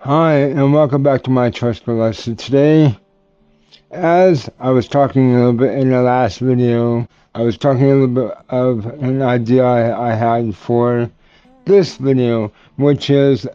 Hi, and welcome back to my Tricycle lesson. Today, as I was talking a little bit in the last video, I was talking a little bit of an idea I had for this video, which is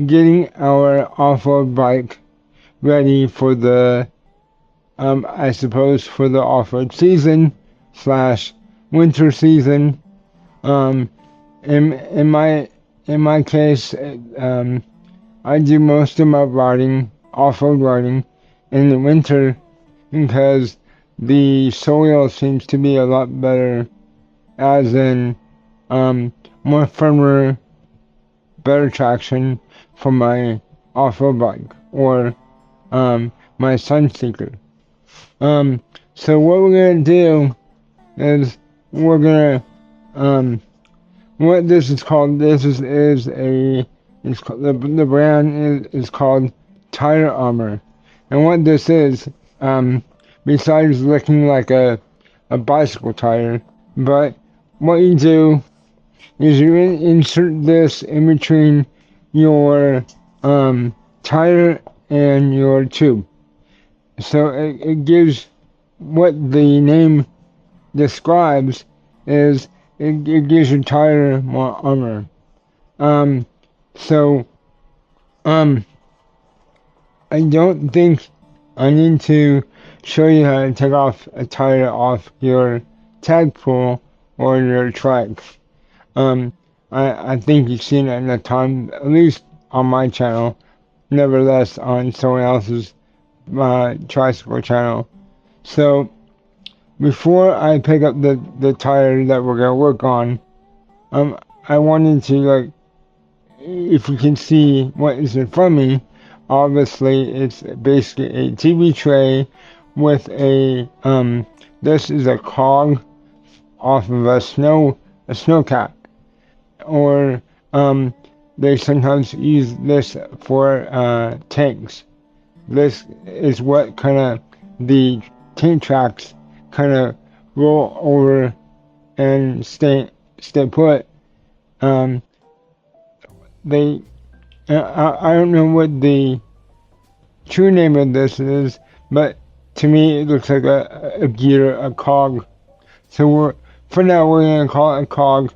getting our off-road bike ready for the, I suppose, for the off-road season slash winter season. Um, in my case, I do most of my riding, off-road riding, in the winter because the soil seems to be a lot better, as in more firmer, better traction for my off-road bike or my Sunseeker. So what we're gonna do is we're gonna what this is called. This is a it's called, the brand is called Tire Armor, and what this is, besides looking like a bicycle tire, but what you do is you insert this in between your tire and your tube. So it gives what the name describes is it gives your tire more armor. Um, so I don't think I need to show you how to take off a tire off your tadpole or your trike. Um, I think you've seen it in a time, at least on my channel, nevertheless on someone else's tricycle channel. So before I pick up the tire that we're gonna work on, I wanted to, like, if you can see what is in front of me, obviously it's basically a TV tray with a this is a cog off of a snowcat, or they sometimes use this for tanks. This is what kind of the tank tracks kind of roll over and stay put. Um, they I don't know what the true name of this is, but to me it looks like a gear, a cog. So for now we're gonna call it a cog.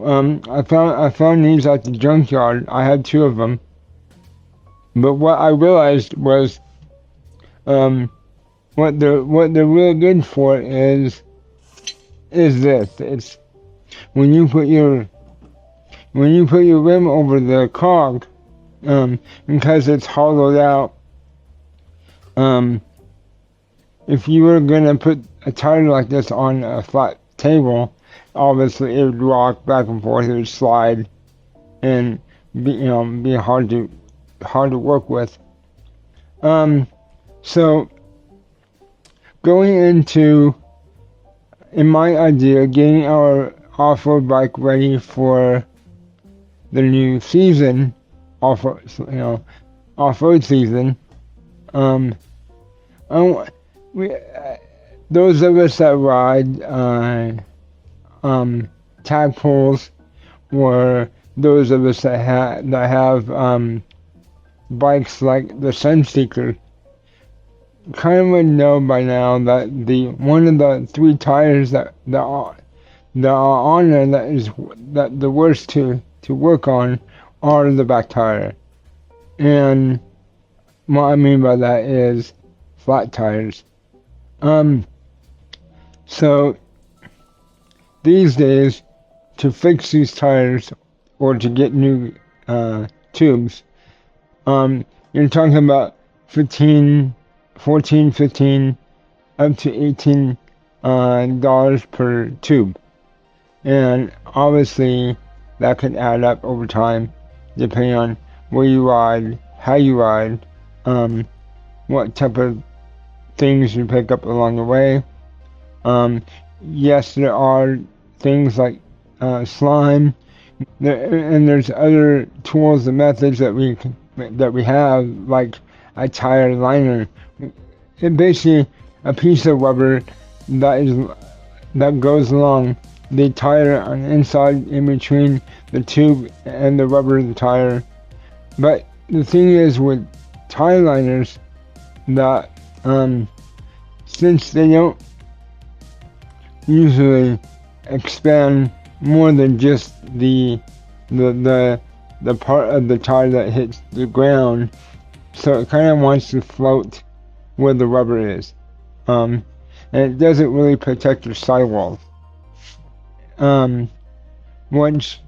I found these at the junkyard. I had two of them, but what I realized was what they're really good for is this. It's when you put your rim over the cog, because it's hollowed out. If you were gonna put a tire like this on a flat table, obviously it would rock back and forth, it would slide, and be hard to work with. So going into, in my idea, getting our off-road bike ready for the new season, off-road season. We those of us that ride tadpoles, or those of us that have bikes like the Sunseeker, kind of would know by now that the one of the three tires that are on there that the worst to work on are the back tire. And what I mean by that is flat tires. So these days, to fix these tires or to get new tubes, you're talking about 15 up to $18 per tube. And obviously that can add up over time depending on where you ride, how you ride, what type of things you pick up along the way. Yes, there are things like slime, and there's other tools and methods that we have, like a tire liner. It's basically a piece of rubber that goes along the tire on the inside, in between the tube and the rubber of the tire, But the thing is with tire liners that since they don't usually expand more than just the part of the tire that hits the ground, so it kind of wants to float where the rubber is, and it doesn't really protect your sidewalls. Once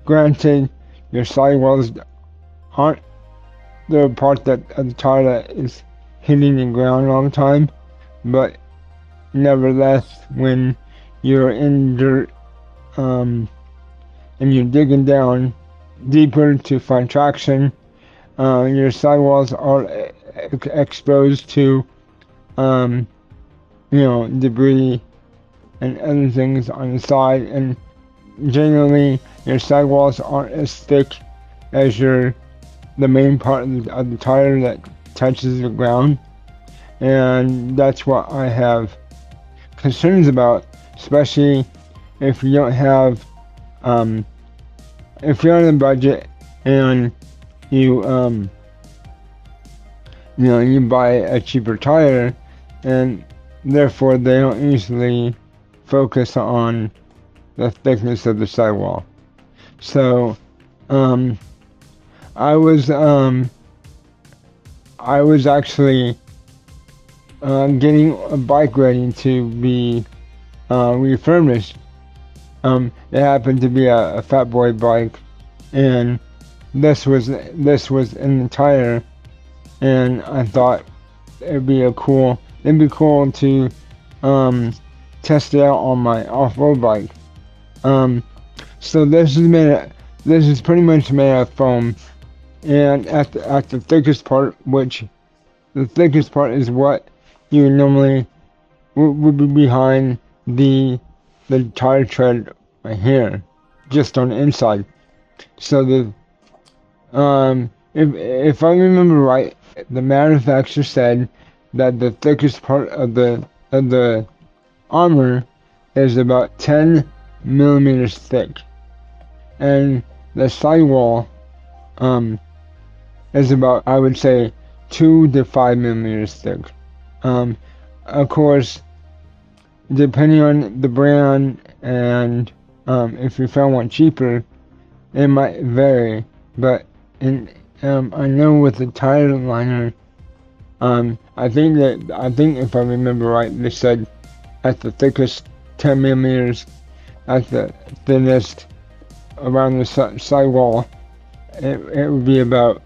granted, your sidewalls aren't the part that of the tire that is hitting the ground all the time, but nevertheless, when you're in dirt, and you're digging down deeper to find traction, your sidewalls are exposed to, debris and other things on the side, and generally your sidewalls aren't as thick as the main part of the tire that touches the ground, and that's what I have concerns about, especially if you don't have, if you're on a budget and you you buy a cheaper tire, and therefore they don't usually focus on the thickness of the sidewall. So I was actually getting a bike ready to be refurbished. It happened to be a Fat Boy bike, and this was in the tire, and I thought it'd be cool to test it out on my off-road bike. So this is pretty much made out of foam, and at the thickest part, which the thickest part is what you normally would be behind the tire tread right here, just on the inside. So if I remember right, the manufacturer said that the thickest part of the armor is about 10 millimeters thick, and the sidewall is about, I would say, 2 to 5 millimeters thick. Of course, depending on the brand and if you found one cheaper, it might vary. But I know with the tire liner, I think if I remember right, they said at the thickest 10 millimeters, at the thinnest around the sidewall, it would be about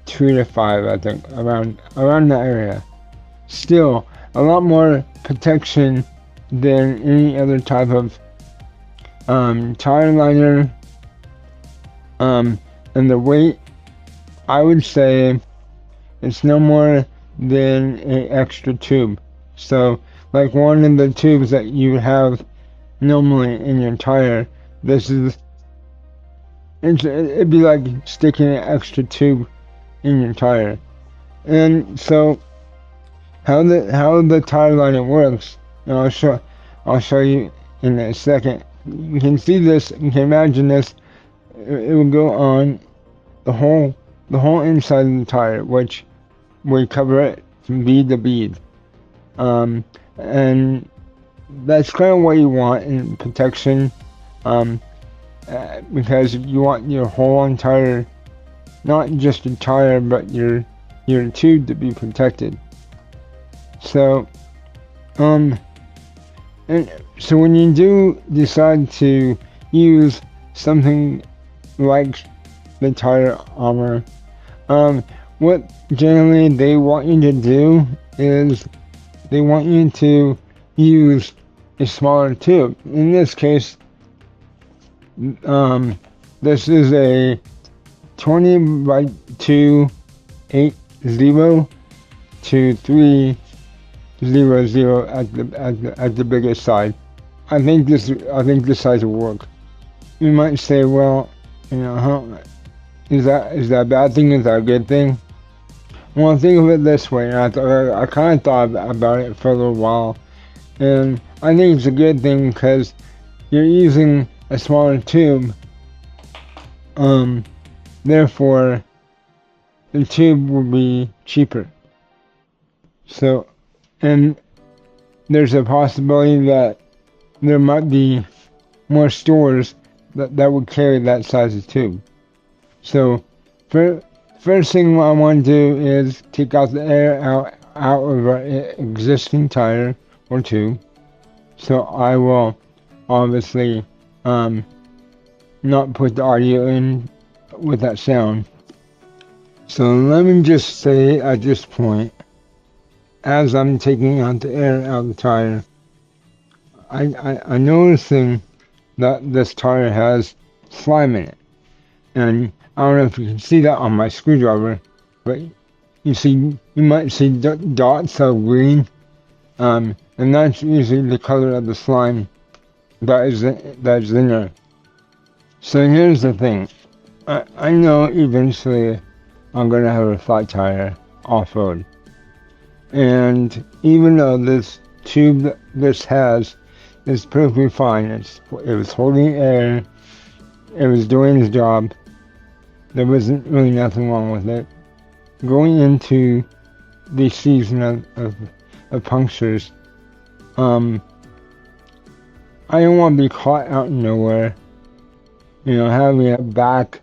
2 to 5, I think, around that area. Still, a lot more protection than any other type of tire liner. And the weight, I would say it's no more than an extra tube. So, like one of the tubes that you have normally in your tire, it'd be like sticking an extra tube in your tire. And so, how the tire liner works, and I'll show you in a second. You can see this, you can imagine this. It will go on the whole inside of the tire, which we cover it from bead to bead, and that's kind of what you want in protection, because you want your whole entire, not just the tire, but your tube to be protected. So, and so when you do decide to use something like the tire armor, what generally they want you to do is they want you to use a smaller tube. In this case, this is a 20 by 280 to 300 at the biggest side. I think this size will work. You might say, well, is that a bad thing? Is that a good thing? Well, think of it this way. I kind of thought about it for a little while, and I think it's a good thing because you're using a smaller tube. Therefore, the tube will be cheaper. So, and there's a possibility that there might be more stores that would carry that size of tube. So, first thing I want to do is take out the air out of our existing tire or tube. So I will obviously not put the audio in with that sound. So let me just say at this point, as I'm taking out the air out of the tire, I'm noticing that this tire has slime in it. And I don't know if you can see that on my screwdriver, but you might see dots of green, and that's usually the color of the slime that is in there. So here's the thing, I know eventually I'm gonna have a flat tire off-road, and even though this tube that this has is perfectly fine, it was holding air, it was doing its job, there wasn't really nothing wrong with it. Going into the season of punctures, I don't want to be caught out in nowhere, having a back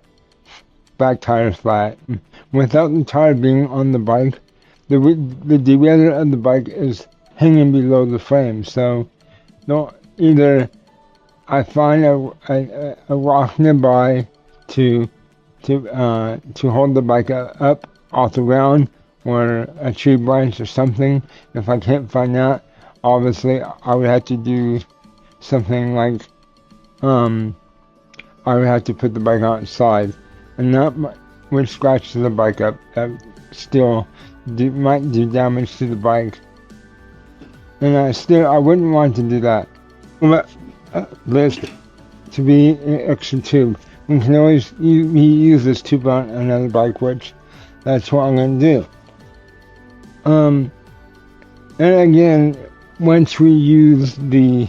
tire flat. Without the tire being on the bike, the derailleur of the bike is hanging below the frame. So, either I find a rock nearby to hold the bike up off the ground, or a tree branch or something. If I can't find that, obviously I would have to do something like I would have to put the bike outside, and that would scratch the bike up. That still might do damage to the bike, and I wouldn't want to do that. But list to be an extra tube. We can always use this tube on another bike, which that's what I'm going to do. And again, once we use the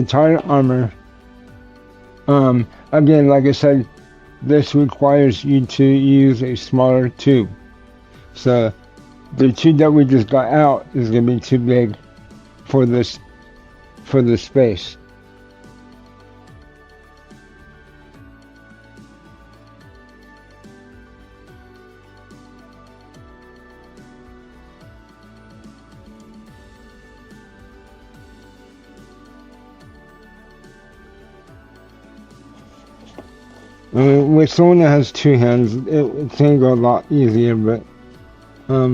tire armor, again, like I said, this requires you to use a smaller tube. So the tube that we just got out is going to be too big for this space. With someone that has two hands, it's going to go a lot easier, but, for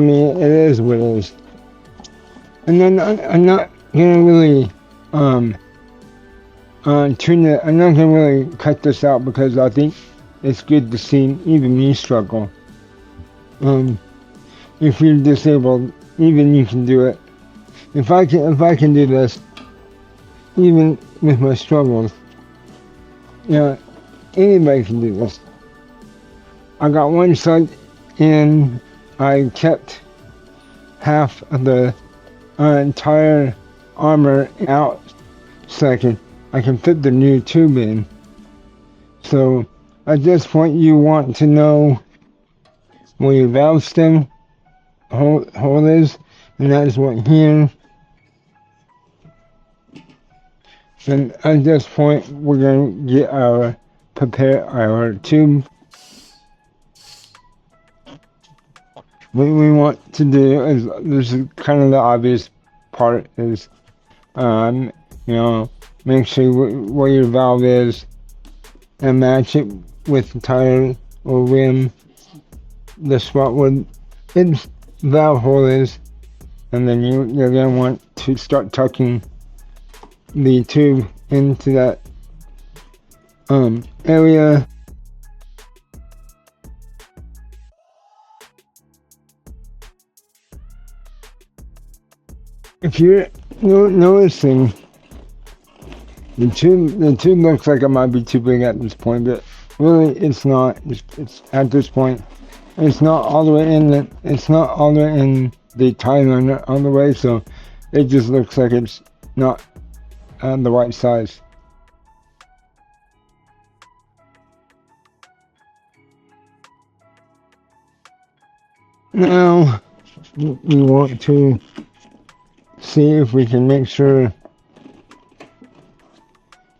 me, it is what it is. And then I'm not going to really, I'm not going to really cut this out because I think it's good to see even me struggle. If you're disabled, even you can do it. If I can do this, even with my struggles, anybody can do this. I got one side in, I kept half of the entire armor out so I can fit the new tube in. So at this point you want to know where your valve stem hole is, and that is what here. And at this point, we're going to prepare our tube. What we want to do is, this is kind of the obvious part, is, make sure where your valve is and match it with the tire or rim, the spot where its valve hole is, and then you're going to want to start tucking the tube into that area. If you're noticing, the tube looks like it might be too big at this point, but really it's not. It's at this point, it's not all the way in the tire on the way, so it just looks like it's not the right size. Now we want to see if we can make sure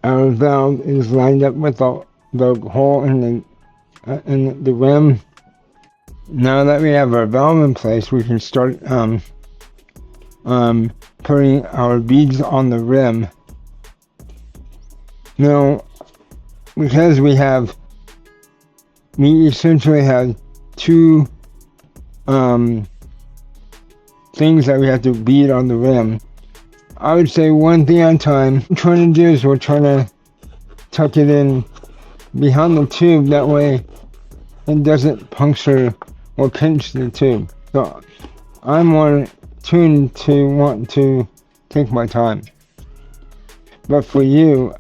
our valve is lined up with the hole in the rim. Now that we have our valve in place, we can start putting our beads on the rim. Now, because we essentially have two things that we have to bead on the rim. I would say one thing at a time. What we're trying to do is we're trying to tuck it in behind the tube, that way it doesn't puncture or pinch the tube. So I'm more tuned to want to take my time. But for you,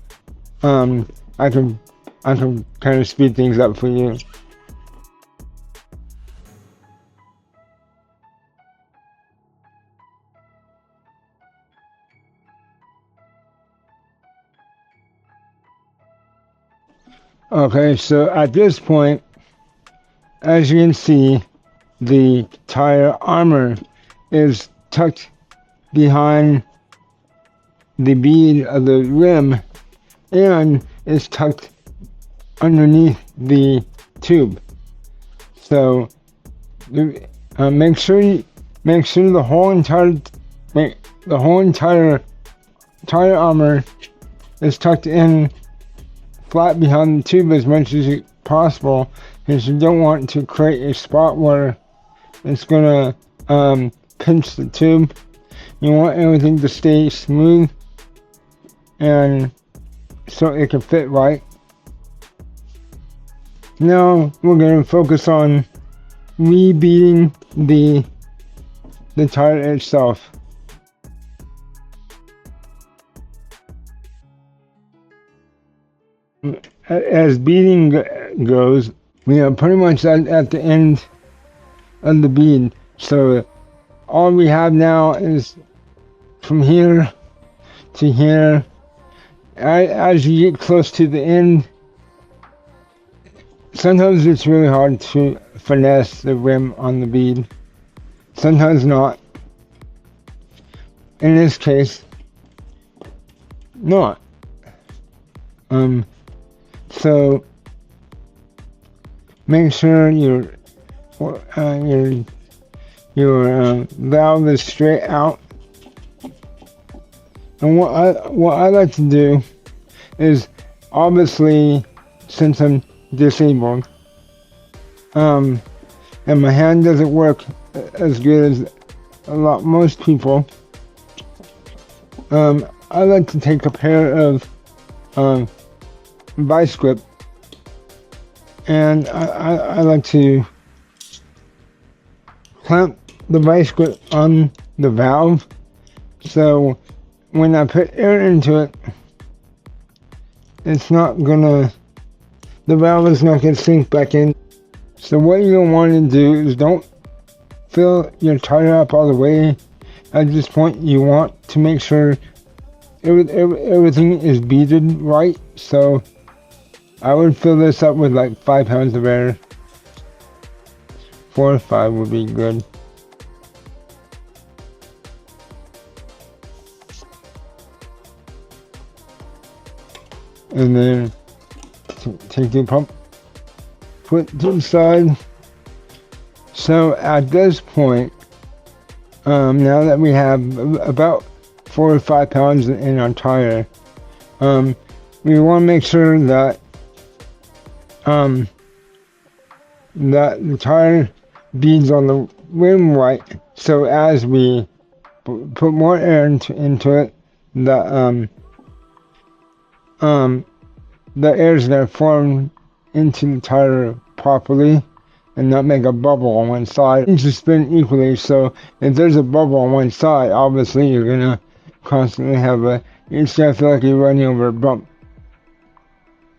I can kind of speed things up for you. Okay, so at this point, as you can see, the tire armor is tucked behind the bead of the rim and is tucked underneath the tube. So make sure the whole entire tire armor is tucked in flat behind the tube as much as possible, because you don't want to create a spot where it's gonna pinch the tube. You want everything to stay smooth and so it can fit right. Now we're gonna focus on rebeading the tire itself. As beading goes, we are pretty much at the end of the bead. So all we have now is from here to here. As you get close to the end, sometimes it's really hard to finesse the rim on the bead. Sometimes not. In this case, not. So make sure your valve is straight out. And what I like to do is, obviously, since I'm disabled, and my hand doesn't work as good as most people, I like to take a pair of vice grip, and I like to clamp the vice grip on the valve, so when I put air into it, the valve is not gonna sink back in. So what you're gonna want to do is don't fill your tire up all the way. At this point, you want to make sure everything is beaded right. So I would fill this up with like 5 pounds of air. 4 or 5 would be good. And then take the pump, put to the side. So at this point, now that we have about 4 or 5 pounds in our tire, we want to make sure that that the tire beads on the rim right. So as we put more air into it, the air is going to form into the tire properly and not make a bubble on one side. It needs to spin equally, so if there's a bubble on one side, obviously you're going to constantly it's going to feel like you're running over a bump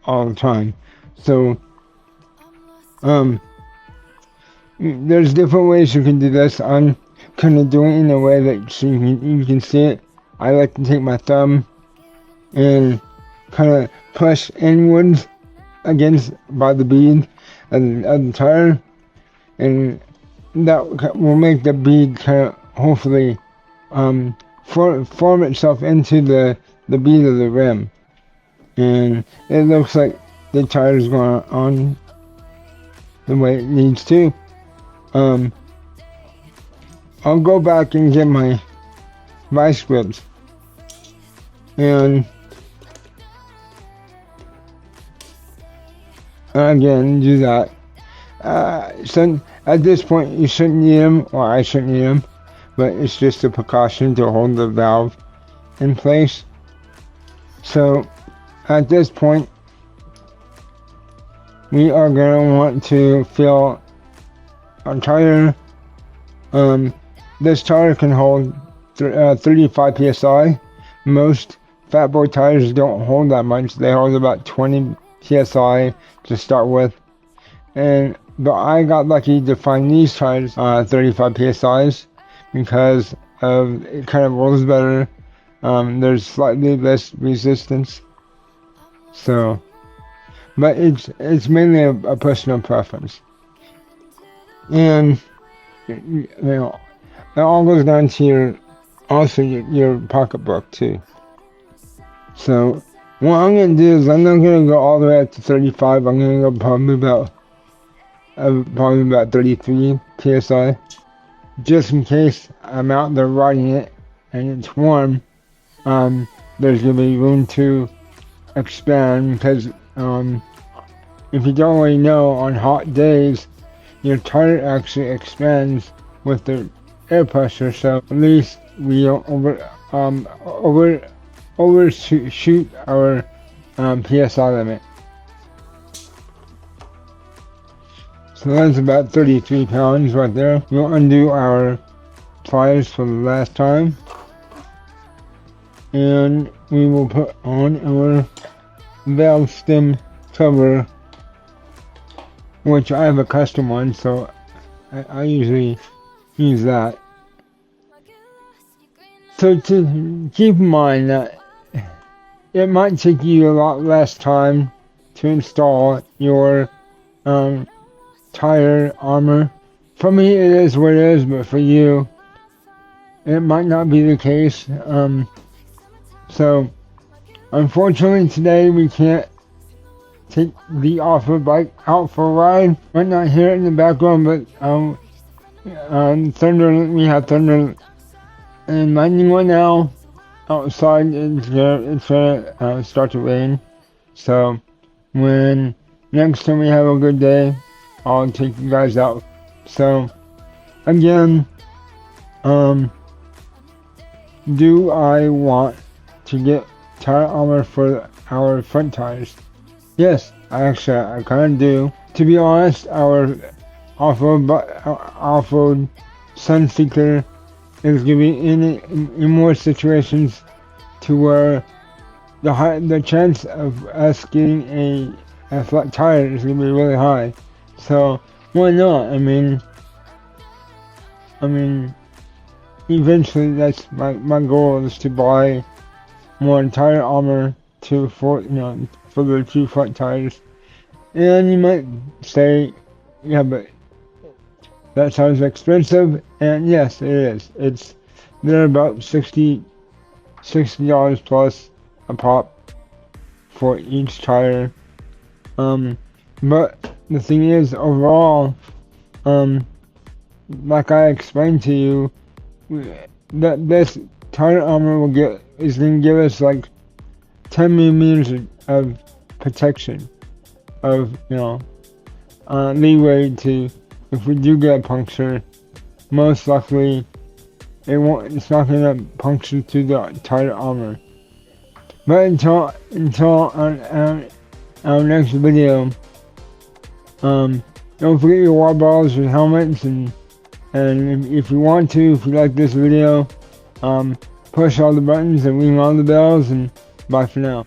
all the time. So there's different ways you can do this. I'm kind of doing it in a way that so you can see it. I like to take my thumb and kind of push inwards by the bead of the tire, and that will make the bead kind of hopefully form itself into the bead of the rim. And it looks like the tire is going on the way it needs to. I'll go back and get my vice grips and again do that. So at this point you shouldn't need them, or I shouldn't need them, but it's just a precaution to hold the valve in place. So at this point we are going to want to fill our tire. This tire can hold 35 psi. Most fat boy tires don't hold that much. They hold about 20 psi to start with. But I got lucky to find these tires 35 psi's because it kind of rolls better. There's slightly less resistance. So, but it's mainly a personal preference. And you know, it all goes down to your pocketbook too. So what I'm gonna do is I'm not gonna go all the way up to 35. I'm gonna go probably about 33 psi, just in case I'm out there riding it and it's warm. There's gonna be room to expand because if you don't already know, on hot days your tire actually expands with the air pressure, so at least we don't overshoot our PSI limit. So that's about 33 pounds right there. We'll undo our pliers for the last time, and we will put on our valve stem cover, which I have a custom one, so I usually use that. So to keep in mind that it might take you a lot less time to install your tire armor. For me it is what it is, but for you it might not be the case. So unfortunately today we can't take the off-road bike out for a ride. Might not hear it in the background, but thunder, we have thunder and lightning right now. Outside it's gonna start to rain. So when next time we have a good day, I'll take you guys out. So again, do I want to get tire armor for our front tires? Yes, I kind of do. To be honest, our off-road Sunseeker is going to be in more situations to where the chance of us getting a flat tire is going to be really high. So why not? I mean, eventually that's my goal is to buy more tire armor for the two front tires. And you might say, yeah, but that sounds expensive, and yes, it is. They're about $60 plus a pop for each tire. But the thing is, overall, like I explained to you, that this tire armor is gonna give us like 10 millimeters of protection, of leeway to, if we do get a puncture, most likely it's not gonna puncture through the tire armor. But until our next video, don't forget your water bottles, your helmets, and if you want to, if you like this video, push all the buttons and ring all the bells, and bye for now.